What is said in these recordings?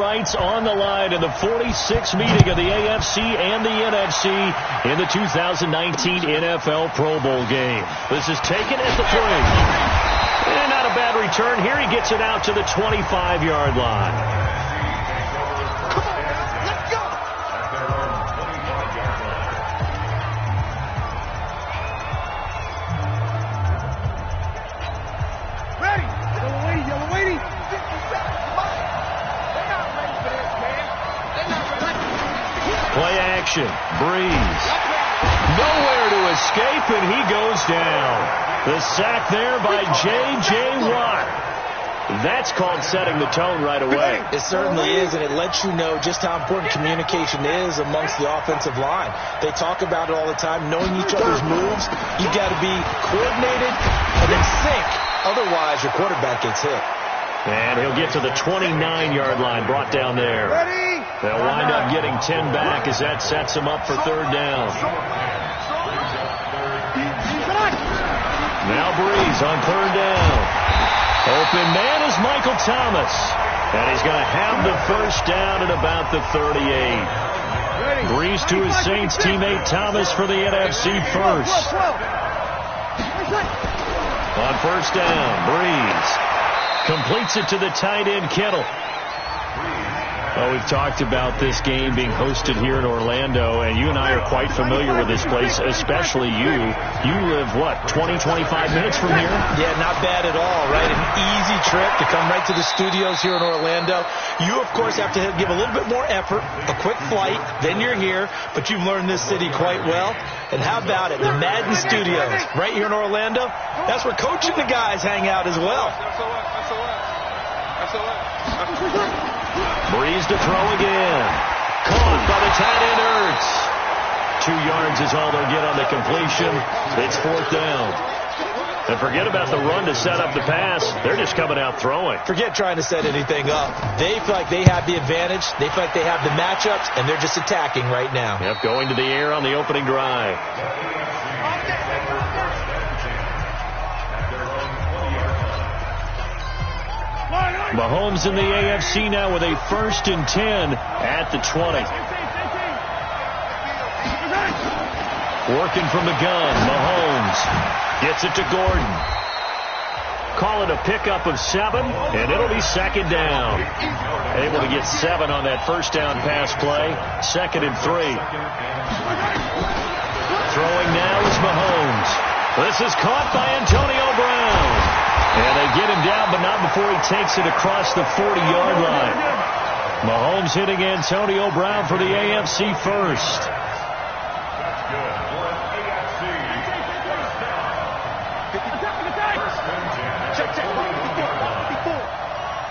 Rights on the line in the 46th meeting of the AFC and the NFC in the 2019 NFL Pro Bowl game. This is taken at the 3. And not a bad return here. He gets it out to the 25-yard line. Play action. Breeze. Nowhere to escape, and he goes down. The sack there by J.J. Watt. That's called setting the tone right away. It certainly is, and it lets you know just how important communication is amongst the offensive line. They talk about it all the time, knowing each other's moves. You've got to be coordinated and in sync. Otherwise, your quarterback gets hit. And he'll get to the 29-yard line, brought down there. They'll wind up getting 10 back as that sets them up for third down. Now Breeze on third down. Open man is Michael Thomas. And he's going to have the first down at about the 38. Breeze to his Saints teammate Thomas for the NFC first. On first down, Breeze completes it to the tight end, Kittle. Well, we've talked about this game being hosted here in Orlando, and you and I are quite familiar with this place, especially you. You live, what, 20, 25 minutes from here? Yeah, not bad at all, right? An easy trip to come right to the studios here in Orlando. You, of course, have to give a little bit more effort, a quick flight, then you're here, but you've learned this city quite well. And how about it, the Madden Studios right here in Orlando? That's where Coach and the guys hang out as well. Breeze to throw again. Caught by the tight end, Ertz. 2 yards is all they'll get on the completion. It's fourth down. And forget about the run to set up the pass. They're just coming out throwing. Forget trying to set anything up. They feel like they have the advantage. They feel like they have the matchups, and they're just attacking right now. Yep, going to the air on the opening drive. Mahomes in the AFC now with a 1st and 10 at the 20. Working from the gun, Mahomes gets it to Gordon. Call it a pickup of 7, and it'll be second down. Able to get 7 on that first down pass play. 2nd and 3. Throwing now is Mahomes. This is caught by Antonio Brown. And they get him down, but not before he takes it across the 40-yard line. Mahomes hitting Antonio Brown for the AFC first.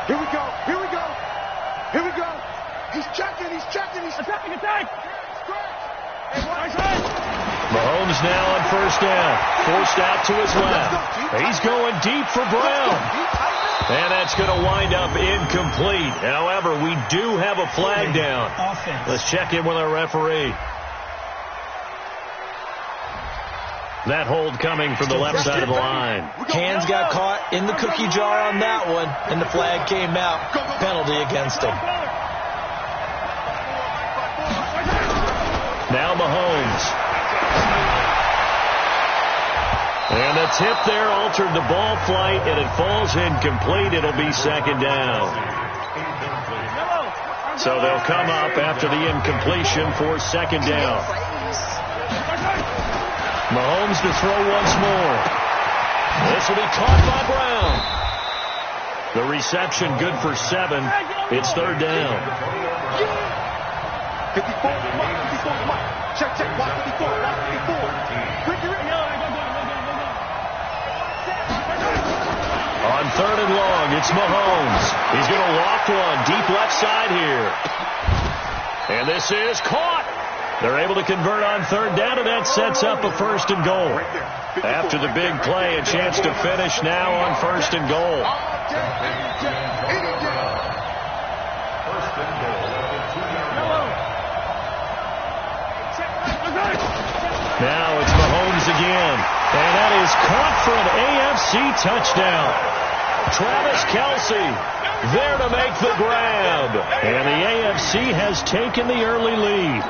Here we go. He's checking. Attack. Mahomes now on first down. Forced out to his left. He's going deep for Brown. And that's going to wind up incomplete. However, we do have a flag down. Let's check in with our referee. That hold coming from the left side of the line. Hands got caught in the cookie jar on that one, and the flag came out. Penalty against him. Now Mahomes. And the tip there altered the ball flight, and it falls incomplete. It'll be second down. So they'll come up after the incompletion for second down. Mahomes to throw once more. This will be caught by Brown. The reception good for 7. It's third down. 54. Check. 54. On third and long, it's Mahomes. He's going to loft one deep left side here. And this is caught. They're able to convert on third down, and that sets up a 1st and goal. After the big play, a chance to finish now on 1st and goal. Now it's Mahomes again. And that is caught for an AFC touchdown. Travis Kelce there to make the grab. And the AFC has taken the early lead.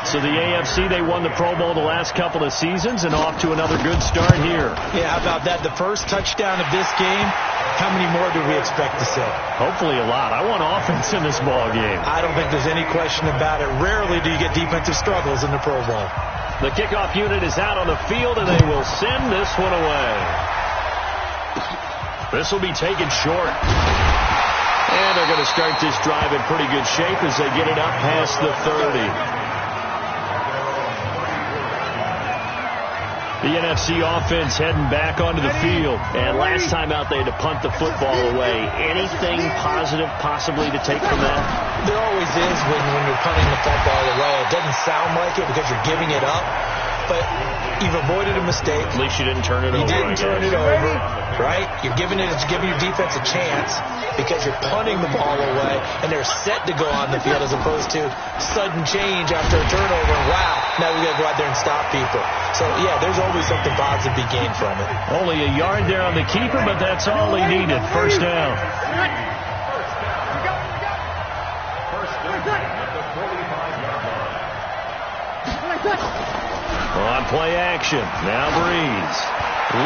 So the AFC, they won the Pro Bowl the last couple of seasons and off to another good start here. Yeah, how about that? The first touchdown of this game, how many more do we expect to see? Hopefully a lot. I want offense in this ball game. I don't think there's any question about it. Rarely do you get defensive struggles in the Pro Bowl. The kickoff unit is out on the field, and they will send this one away. This will be taken short. And they're going to start this drive in pretty good shape as they get it up past the 30. The NFC offense heading back onto the field. And last time out, they had to punt the football away. Anything positive possibly to take from that? There always is when you're punting the football away. It doesn't sound like it because you're giving it up. But you've avoided a mistake. At least you didn't turn it over. You didn't turn it over, right? You're giving your defense a chance because you're punting the ball away, and they're set to go on the field as opposed to sudden change after a turnover. Wow, now we got to go out there and stop people. So, yeah, there's always something positive to be gained from it. Only a yard there on the keeper, but that's all he needed. First down. On play action. Now Breeze.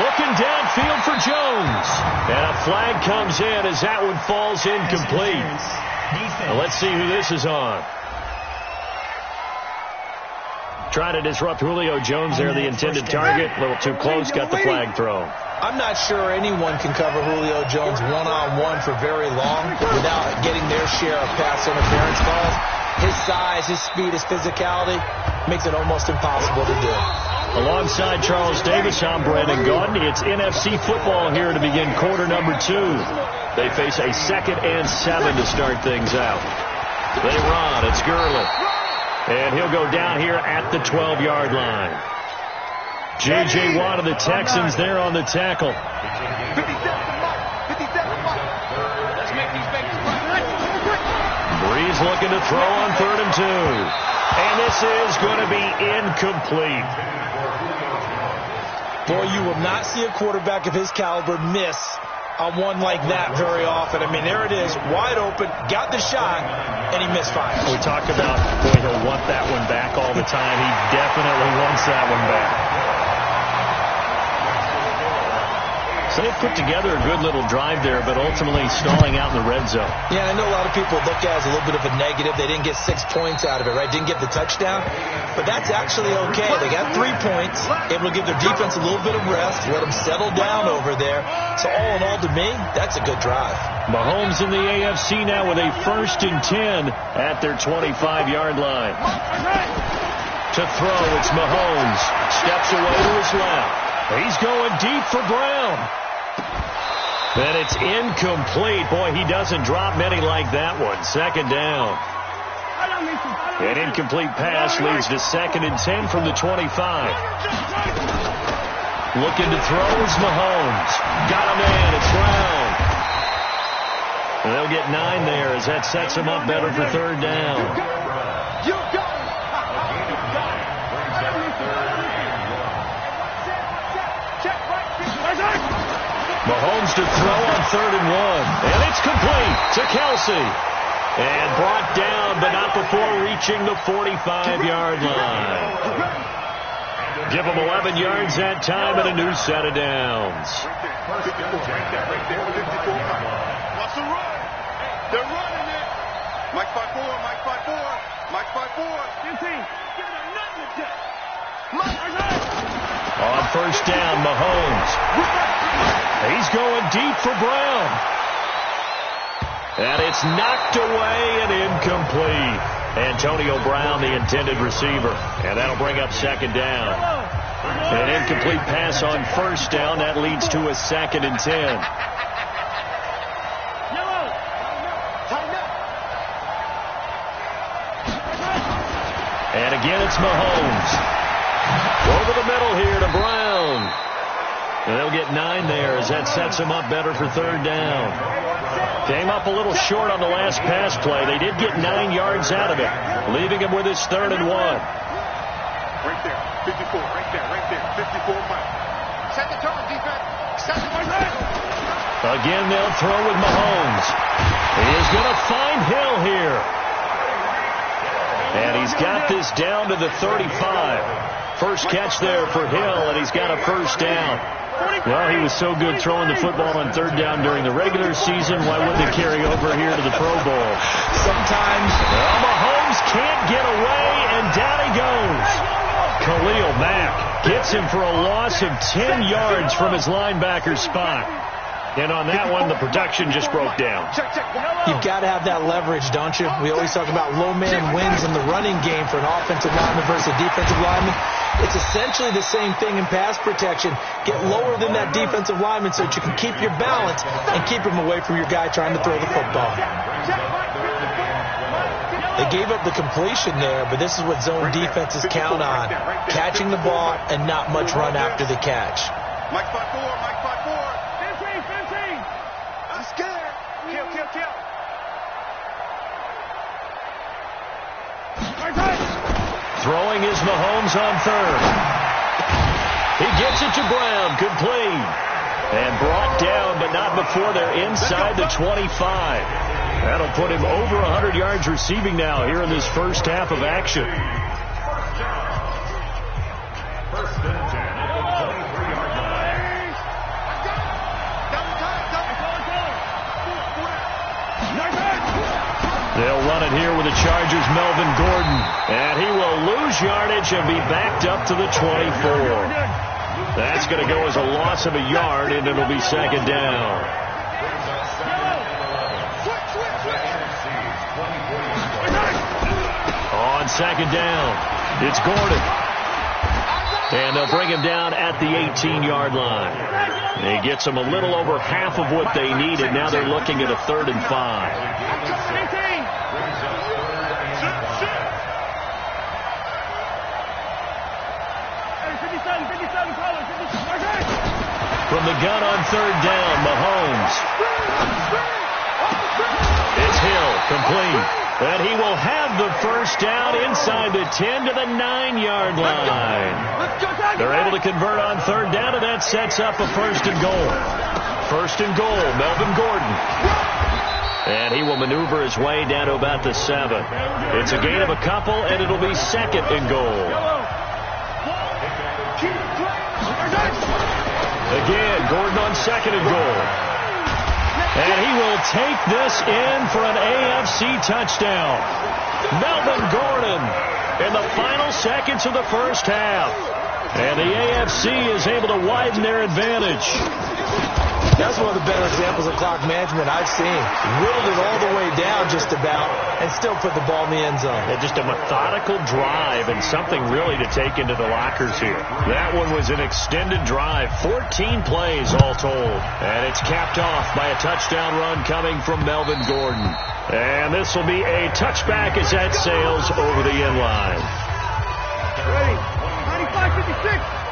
Looking downfield for Jones. And a flag comes in as that one falls incomplete. Now let's see who this is on. Trying to disrupt Julio Jones there, the intended target. A little too close, got the flag thrown. I'm not sure anyone can cover Julio Jones one-on-one for very long without getting their share of pass interference calls. His size, his speed, his physicality makes it almost impossible to do. Alongside Charles Davis, I'm Brandon Gaudin. It's NFC football here to begin quarter number 2. They face a 2nd and 7 to start things out. They run. It's Gurley. And he'll go down here at the 12-yard line. J.J. Watt of the Texans there on the tackle. 57 Mike. Let's make these babies right. Breeze looking to throw on 3rd and 2. And this is going to be incomplete. Boy, you will not see a quarterback of his caliber miss on one like that very often. I mean, there it is, wide open, got the shot, and he misfired. We talk about, boy, he'll want that one back all the time. He definitely wants that one back. So they've put together a good little drive there, but ultimately stalling out in the red zone. Yeah, I know a lot of people look at it as a little bit of a negative. They didn't get 6 points out of it, right? Didn't get the touchdown. But that's actually okay. They got 3 points, able to give their defense a little bit of rest, let them settle down over there. So all in all, to me, that's a good drive. Mahomes in the AFC now with a 1st and 10 at their 25-yard line. To throw, it's Mahomes. Steps away to his left. He's going deep for Brown. And it's incomplete. Boy, he doesn't drop many like that one. 2nd down. An incomplete pass leads to 2nd and 10 from the 25. Looking to throw is Mahomes. Got a man. It's Brown. And they'll get 9 there as that sets him up better for 3rd down. Mahomes to throw on 3rd and 1. And it's complete to Kelsey. And brought down, but not before reaching the 45-yard line. Give them 11 yards that time and a new set of downs. Watch the run. They're running it. Mike 5-4, Mike 5-4, Mike 5-4. 15. Give it a nut in the dick. On 1st down, Mahomes. He's going deep for Brown. And it's knocked away and incomplete. Antonio Brown, the intended receiver. And that'll bring up 2nd down. An incomplete pass on 1st down. That leads to a 2nd and 10. And again, it's Mahomes. Over the middle here to Brown. And they'll get 9 there as that sets him up better for 3rd down. Came up a little short on the last pass play. They did get 9 yards out of it, leaving him with his 3rd and 1. Right there, 54, right there, 54 Mike. Set the tone, defense. Set the tone. Again, they'll throw with Mahomes. He is going to find Hill here. And he's got this down to the 35. First catch there for Hill, and he's got a first down. Well, he was so good throwing the football on third down during the regular season. Why wouldn't it carry over here to the Pro Bowl? Sometimes. Well, Mahomes can't get away, and down he goes. Khalil Mack gets him for a loss of 10 yards from his linebacker spot. And on that one, the production just broke down. You've got to have that leverage, don't you? We always talk about low man wins in the running game for an offensive lineman versus a defensive lineman. It's essentially the same thing in pass protection. Get lower than that defensive lineman so that you can keep your balance and keep him away from your guy trying to throw the football. They gave up the completion there, but this is what zone defenses count on. Catching the ball and not much run after the catch. Mike 5-4, Mike 5-4. I'm scared. Kill. Throwing is Mahomes on third. He gets it to Brown, complete. And brought down, but not before they're inside the 25. That'll put him over 100 yards receiving now here in this first half of action. They'll run it here with the Chargers' Melvin Gordon. And he will lose yardage and be backed up to the 24. That's going to go as a loss of a yard, and it'll be second down. On second down, it's Gordon. And they'll bring him down at the 18-yard line. He gets them a little over half of what they needed. Now they're looking at a 3rd and 5. From the gun on third down, Mahomes. It's Hill, complete. And he will have the first down inside the 10 to the 9-yard line. They're able to convert on third down, and that sets up a 1st and goal. 1st and goal, Melvin Gordon. And he will maneuver his way down to about the 7. It's a gain of a couple, and it'll be 2nd and goal. Again, Gordon on 2nd and goal. And he will take this in for an AFC touchdown. Melvin Gordon in the final seconds of the first half. And the AFC is able to widen their advantage. That's one of the better examples of clock management I've seen. Whittled it all the way down just about and still put the ball in the end zone. Yeah, just a methodical drive and something really to take into the lockers here. That one was an extended drive, 14 plays all told. And it's capped off by a touchdown run coming from Melvin Gordon. And this will be a touchback as that sails over the end line. Ready. 95-56.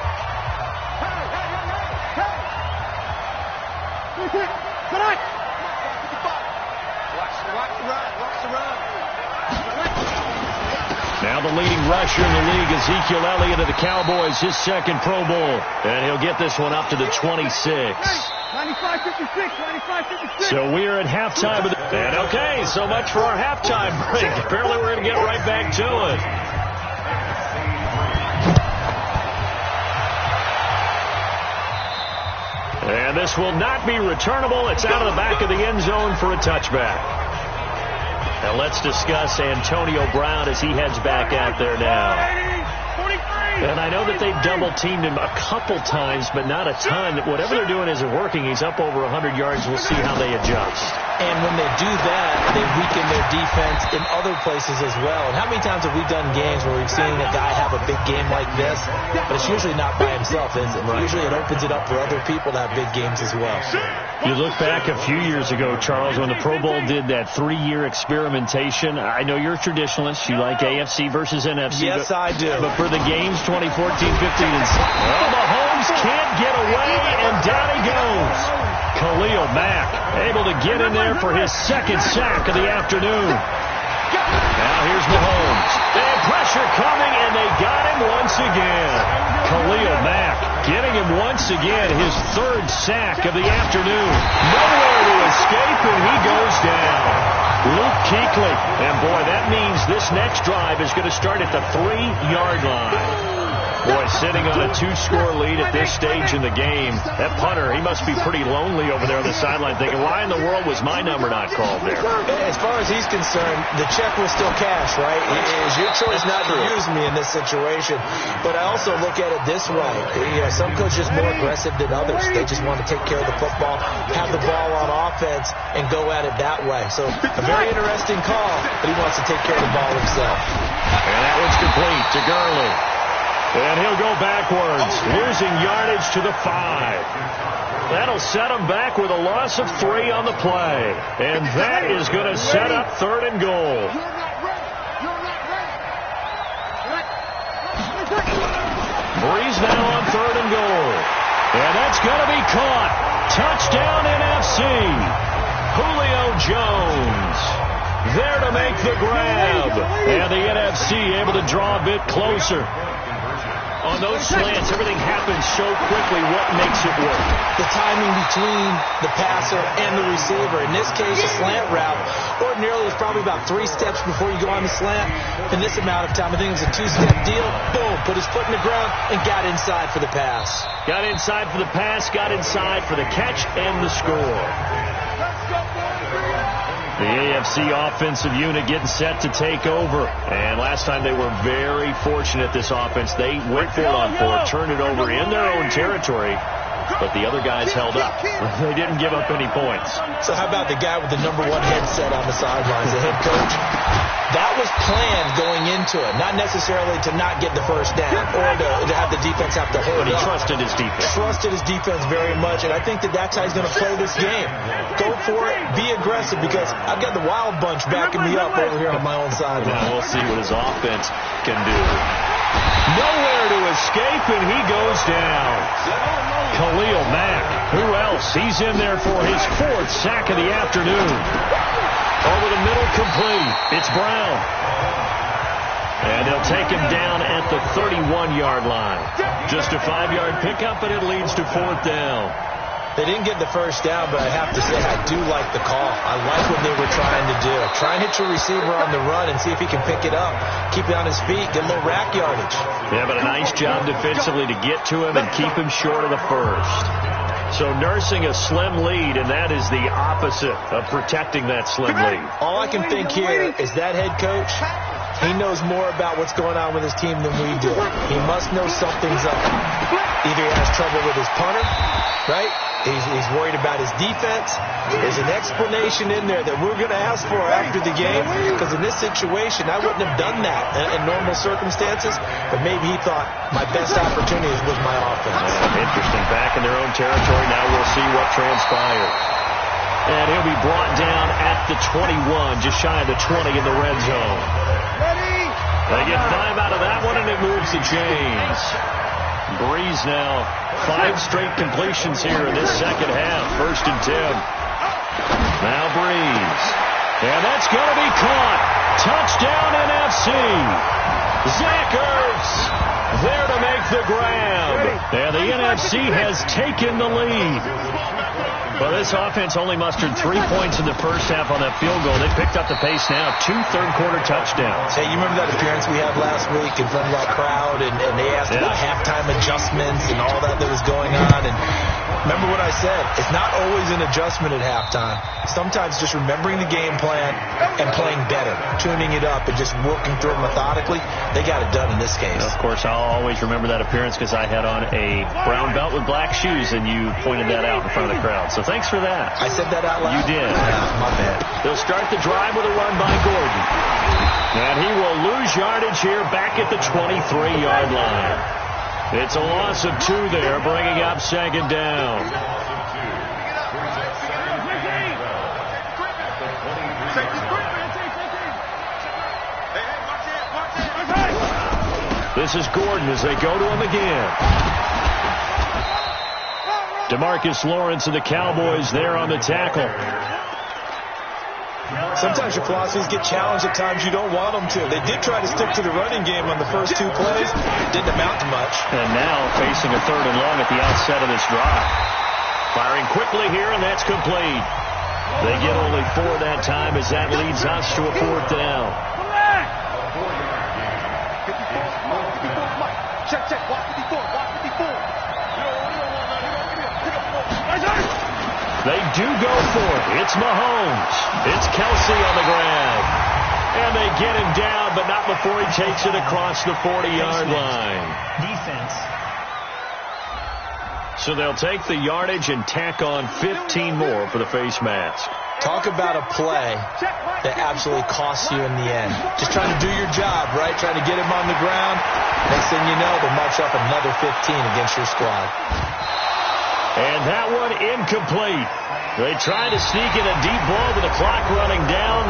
Now the leading rusher in the league, Ezekiel Elliott of the Cowboys, his 2nd Pro Bowl. And he'll get this one up to the 26. 95-56. So we are at halftime. And okay, so much for our halftime break. Apparently we're going to get right back to it. And this will not be returnable. It's out of the back of the end zone for a touchback. Now let's discuss Antonio Brown as he heads back out there now. And I know that they've double-teamed him a couple times, but not a ton. Whatever they're doing isn't working. He's up over 100 yards. We'll see how they adjust. And when they do that, they weaken their defense in other places as well. And how many times have we done games where we've seen a guy have a big game like this, but it's usually not by himself, is it? Right. Usually it opens it up for other people to have big games as well. You look back a few years ago, Charles, when the Pro Bowl did that 3-year experimentation. I know you're a traditionalist. You like AFC versus NFC. Yes, I do. But for the games 2014, 15, and well, Mahomes can't get away, and down he goes. Khalil Mack able to get in there for his 2nd sack of the afternoon. Now here's Mahomes. And pressure coming, and they got him once again. Khalil Mack getting him once again, his 3rd sack of the afternoon. Nowhere to escape, and he goes down. Luke Kuechly. And, boy, that means this next drive is going to start at the 3-yard line. Boy, sitting on a 2-score lead at this stage in the game, that punter, he must be pretty lonely over there on the sideline thinking, why in the world was my number not called there? As far as he's concerned, the check will still cash, right? It is your choice not to use me in this situation. But I also look at it this way. Some coaches are more aggressive than others. They just want to take care of the football, have the ball on offense, and go at it that way. So a very interesting call, but he wants to take care of the ball himself. And that one's complete to Gurley. And he'll go backwards, losing yardage to the 5. That'll set him back with a loss of 3 on the play. And that is going to set up 3rd and goal. Breeze now on 3rd and goal. And that's going to be caught. Touchdown NFC. Julio Jones there to make the grab. And the NFC able to draw a bit closer. On those slants, everything happens so quickly. What makes it work? The timing between the passer and the receiver. In this case, a slant route. Ordinarily, it's probably about 3 steps before you go on the slant. In this amount of time, I think it's a 2-step deal. Boom, put his foot in the ground and got inside for the pass. Got inside for the pass, got inside for the catch and the score. The AFC offensive unit getting set to take over. And last time they were very fortunate, this offense. They went for it on 4, turned it over in their own territory, but the other guys held up. They didn't give up any points. So how about the guy with the number 1 headset on the sidelines, the head coach? That was planned going into it, not necessarily to not get the first down or to have the defense have to hold up. But he up. trusted his defense. Trusted his defense very much, and I think that's how he's going to play this game. Go for it, be aggressive, because I've got the wild bunch backing me up over here on my own sideline. Now we'll see what his offense can do. Nowhere to escape, and he goes down. Khalil Mack, who else? He's in there for his 4th sack of the afternoon. Over the middle, complete. It's Brown. And they'll take him down at the 31-yard line. Just a 5-yard pickup, but it leads to 4th down. They didn't get the first down, but I have to say I do like the call. I like what they were trying to do. Try and hit your receiver on the run and see if he can pick it up. Keep it on his feet, get a little rack yardage. Yeah, but a nice job defensively to get to him and keep him short of the first. So nursing a slim lead, and that is the opposite of protecting that slim lead. All I can think here is that head coach, he knows more about what's going on with his team than we do. He must know something's up. Either he has trouble with his punter, right? He's worried about his defense. There's an explanation in there that we're going to ask for after the game, because in this situation, I wouldn't have done that in normal circumstances, but maybe he thought my best opportunity was my offense. Interesting. Back in their own territory. Now we'll see what transpired. And he'll be brought down at the 21, just shy of the 20 in the red zone. They get 5 out of that one, and it moves the chains. Breeze now, 5 straight completions here in this second half. 1st and 10. Now Breeze. And that's going to be caught. Touchdown NFC. Zach Ertz there to make the grab. And the NFC has taken the lead. Well, this offense only mustered 3 points in the first half on that field goal. They picked up the pace now. 2 third-quarter touchdowns. Hey, you remember that appearance we had last week in front of that crowd, and they asked about halftime adjustments and all that was going on. And remember what I said. It's not always an adjustment at halftime. Sometimes just remembering the game plan and playing better, tuning it up and just working through it methodically. They got it done in this case. Of course, I'll always remember that appearance because I had on a brown belt with black shoes, and you pointed that out in front of the crowd. So thanks for that. I said that out loud? You did. Yeah, my bad. They'll start the drive with a run by Gordon. And he will lose yardage here back at the 23-yard line. It's a loss of 2 there, bringing up 2nd down. This is Gordon as they go to him again. DeMarcus Lawrence of the Cowboys there on the tackle. Sometimes your philosophies get challenged at times you don't want them to. They did try to stick to the running game on the first 2 plays. Didn't amount to much. And now facing a 3rd and long at the outset of this drive. Firing quickly here, and that's complete. They get only 4 that time as that leads us to a 4th down. Check, check. Watch 54. Watch 54. They do go for it. It's Mahomes. It's Kelsey on the ground. And they get him down, but not before he takes it across the 40-yard line. Defense. So they'll take the yardage and tack on 15 more for the face mask. Talk about a play that absolutely costs you in the end. Just trying to do your job, right? Trying to get him on the ground. Next thing you know, they'll march up another 15 against your squad. And that one incomplete. They try to sneak in a deep ball with the clock running down,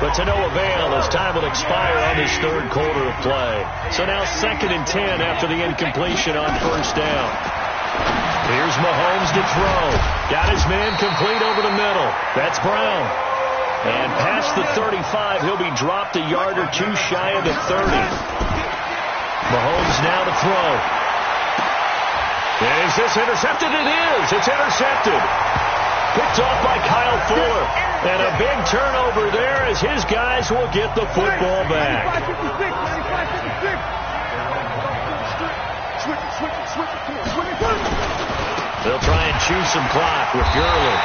but to no avail as time will expire on this 3rd quarter of play. So now 2nd and 10 after the incompletion on 1st down. Here's Mahomes to throw. Got his man complete over the middle. That's Brown. And past the 35, he'll be dropped a yard or 2 shy of the 30. Mahomes now to throw. Is this intercepted? It is. It's intercepted. Picked off by Kyle Fuller. And a big turnover there as his guys will get the football back. They'll try and chew some clock with Gurley.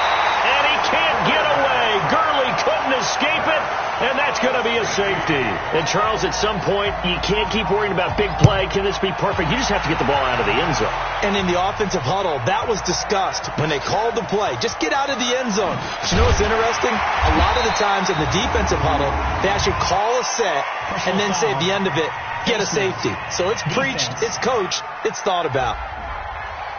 And he can't get away. Gurley couldn't escape it. And that's going to be a safety. And, Charles, at some point, you can't keep worrying about big play. Can this be perfect? You just have to get the ball out of the end zone. And in the offensive huddle, that was discussed when they called the play. Just get out of the end zone. But you know what's interesting? A lot of the times in the defensive huddle, they actually call a set and then say at the end of it, get a safety. So it's preached, it's coached, it's thought about.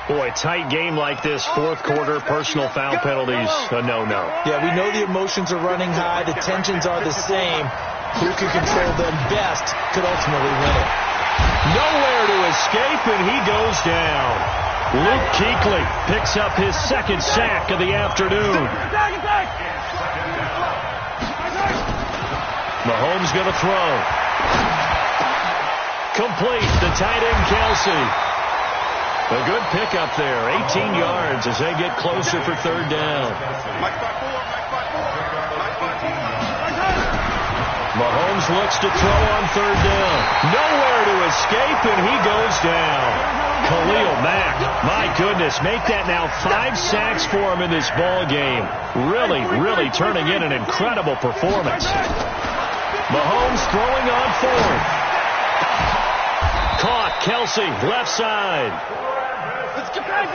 Boy, tight game like this, 4th quarter, personal foul penalties, a no-no. Yeah, we know the emotions are running high. The tensions are the same. Who can control them best could ultimately win it. Nowhere to escape, and he goes down. Luke Kuechly picks up his 2nd sack of the afternoon. Mahomes going to throw. Complete, the tight end Kelsey. A good pickup there, 18 yards as they get closer for 3rd down. Mahomes looks to throw on 3rd down. Nowhere to escape, and he goes down. Khalil Mack, my goodness, make that now 5 sacks for him in this ball game. Really turning in an incredible performance. Mahomes throwing on 4th. Caught, Kelsey, left side.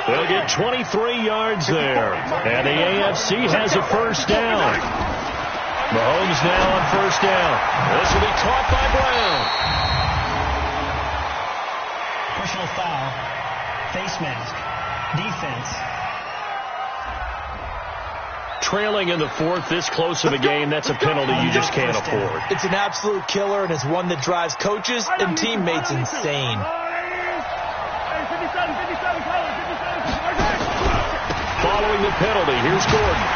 They'll get 23 yards there. And the AFC has a 1st down. Mahomes now on 1st down. This will be caught by Brown. Personal foul. Face mask. Defense. Trailing in the 4th, this close of a game, that's a penalty you just can't afford. It's an absolute killer, and it's one that drives coaches and teammates insane. Following the penalty, here's Gordon.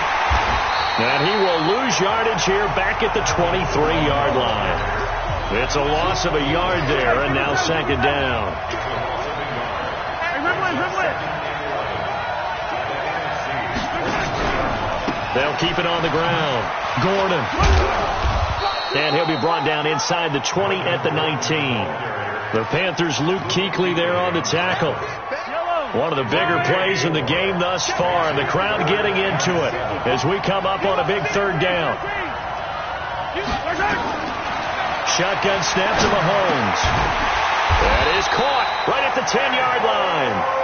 And he will lose yardage here back at the 23-yard line. It's a loss of a yard there, and now 2nd down. They'll keep it on the ground. Gordon. And he'll be brought down inside the 20 at the 19. The Panthers' Luke Kuechly there on the tackle. One of the bigger plays in the game thus far. The crowd getting into it as we come up on a big 3rd down. Shotgun snap to Mahomes. That is caught right at the 10-yard line.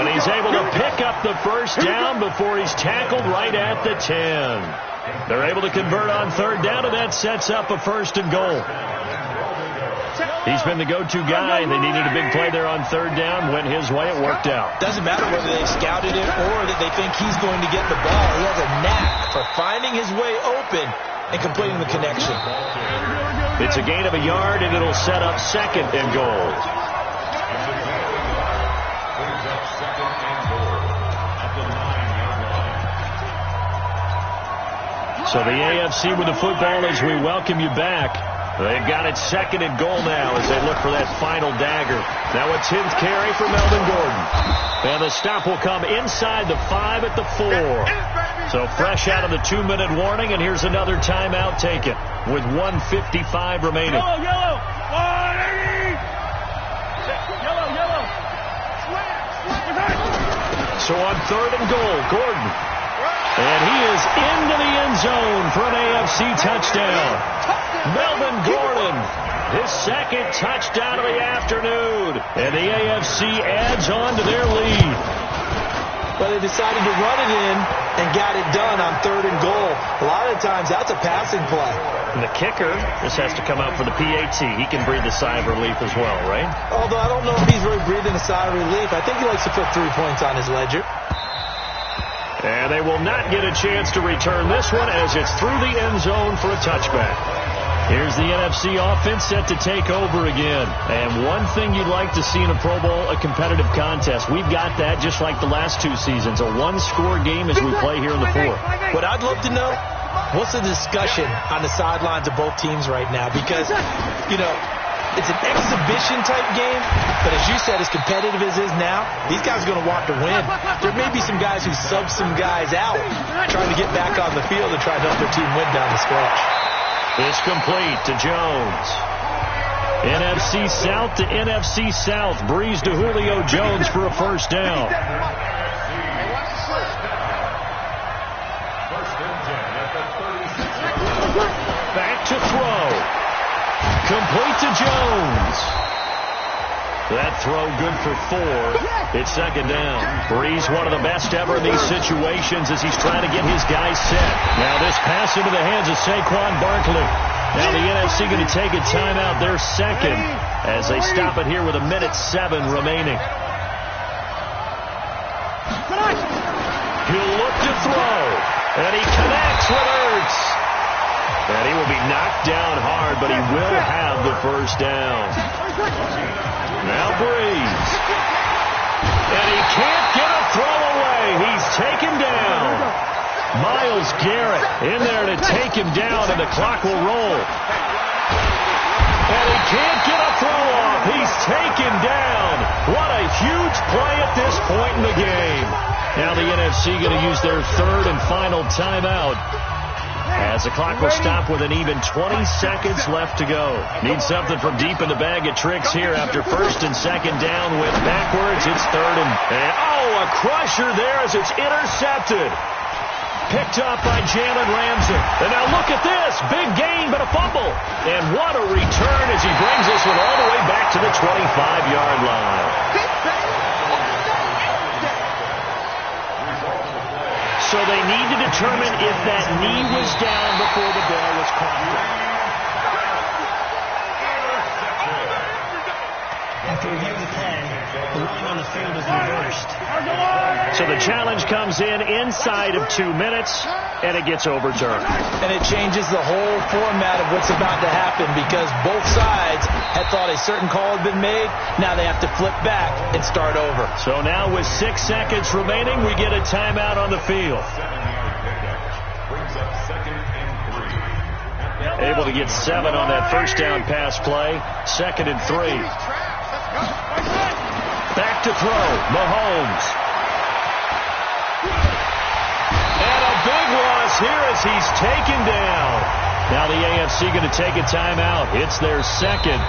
And he's able to pick up the 1st down before he's tackled right at the 10. They're able to convert on 3rd down, and that sets up a 1st and goal. He's been the go-to guy, and they needed a big play there on 3rd down. Went his way, it worked out. Doesn't matter whether they scouted it or that they think he's going to get the ball. He has a knack for finding his way open and completing the connection. It's a gain of a yard, and it'll set up 2nd and goal. So the AFC with the football as we welcome you back. They've got it 2nd and goal now as they look for that final dagger. Now a 10th carry for Melvin Gordon. And the stop will come inside the 5 at the 4. So fresh out of the 2-minute warning, and here's another timeout taken with 1:55 remaining. Yellow. So on 3rd and goal, Gordon. And he is into the end zone for an AFC touchdown. Melvin Gordon, his second touchdown of the afternoon. And the AFC adds on to their lead. Well, they decided to run it in and got it done on 3rd and goal. A lot of the times, that's a passing play. And the kicker, this has to come out for the PAT. He can breathe a sigh of relief as well, right? Although I don't know if he's really breathing a sigh of relief. I think he likes to put 3 points on his ledger. And they will not get a chance to return this one as it's through the end zone for a touchback. Here's the NFC offense set to take over again. And one thing you'd like to see in a Pro Bowl, a competitive contest. We've got that just like the last 2 seasons, a one-score game as we play here in the 4th. What I'd love to know, what's the discussion on the sidelines of both teams right now? Because, you know, it's an exhibition-type game, but as you said, as competitive as it is now, these guys are going to want to win. There may be some guys who sub some guys out trying to get back on the field and try to help their team win down the stretch. It's complete to Jones. NFC South to NFC South. Breeze to Julio Jones for a first down. Back to throw. Complete to Jones. That throw good for 4. It's second down. Breeze, one of the best ever in these situations as he's trying to get his guys set. Now this pass into the hands of Saquon Barkley. Now the NFC going to take a timeout, their second, as they stop it here with 1:07 remaining. He'll look to throw, and he connects with Ertz. And he will be knocked down hard, but he will have the first down. Now Breeze. And he can't get a throw away. He's taken down. Myles Garrett in there to take him down, and the clock will roll. And he can't get a throw off. He's taken down. What a huge play at this point in the game. Now the NFC going to use their 3rd and final timeout, as the clock will stop with an even 20 seconds left to go. Need something from deep in the bag of tricks here after 1st and 2nd down with backwards. It's 3rd and oh, a crusher there as it's intercepted. Picked up by Jalen Ramsey. And now look at this. Big gain, but a fumble. And what a return as he brings this one all the way back to the 25-yard line. So they need to determine if that knee was down before the ball was caught. After reviewing the play, the line on the field is reversed. So the challenge comes in inside of 2 minutes, and it gets overturned. And it changes the whole format of what's about to happen because both sides had thought a certain call had been made. Now they have to flip back and start over. So now with 6 seconds remaining, we get a timeout on the field. Able to get 7 on that first down pass play. 2nd and 3. Back to throw. Mahomes. And a big loss here as he's taken down. Now the AFC going to take a timeout. It's their 2nd.